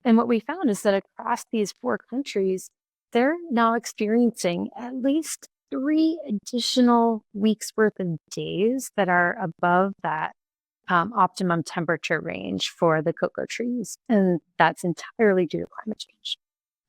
And what we found is that across these four countries, they're now experiencing at least 3 additional weeks worth of days that are above that optimum temperature range for the cocoa trees. And that's entirely due to climate change.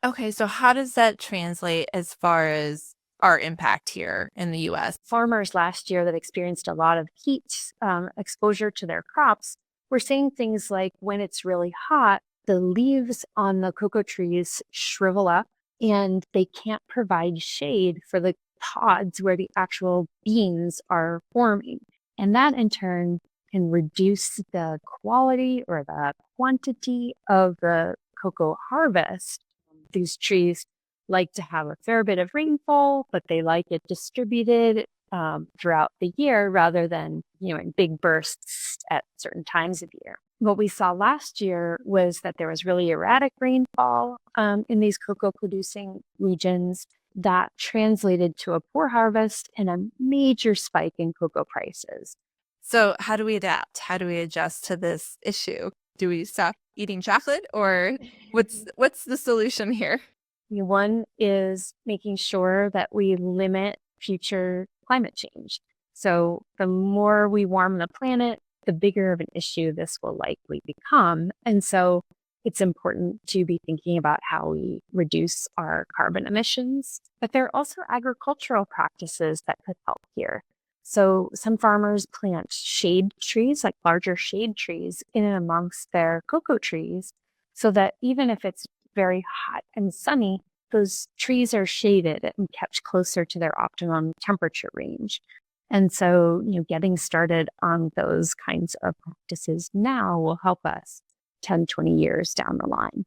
Okay, so how does that translate as far as our impact here in the US? Farmers last year that experienced a lot of heat exposure to their crops were seeing things like when it's really hot, the leaves on the cocoa trees shrivel up and they can't provide shade for the pods where the actual beans are forming. And that in turn can reduce the quality or the quantity of the cocoa harvest. These trees like to have a fair bit of rainfall, but they like it distributed throughout the year rather than, in big bursts at certain times of year. What we saw last year was that there was really erratic rainfall in these cocoa producing regions that translated to a poor harvest and a major spike in cocoa prices. So, how do we adapt? How do we adjust to this issue? Do we stop eating chocolate or what's the solution here? One is making sure that we limit future climate change. So, the more we warm the planet, the bigger of an issue this will likely become. And so, it's important to be thinking about how we reduce our carbon emissions. But there are also agricultural practices that could help here. So, some farmers plant shade trees, like larger shade trees, in and amongst their cocoa trees, so that even if it's very hot and sunny, those trees are shaded and kept closer to their optimum temperature range. And so, getting started on those kinds of practices now will help us 10, 20 years down the line.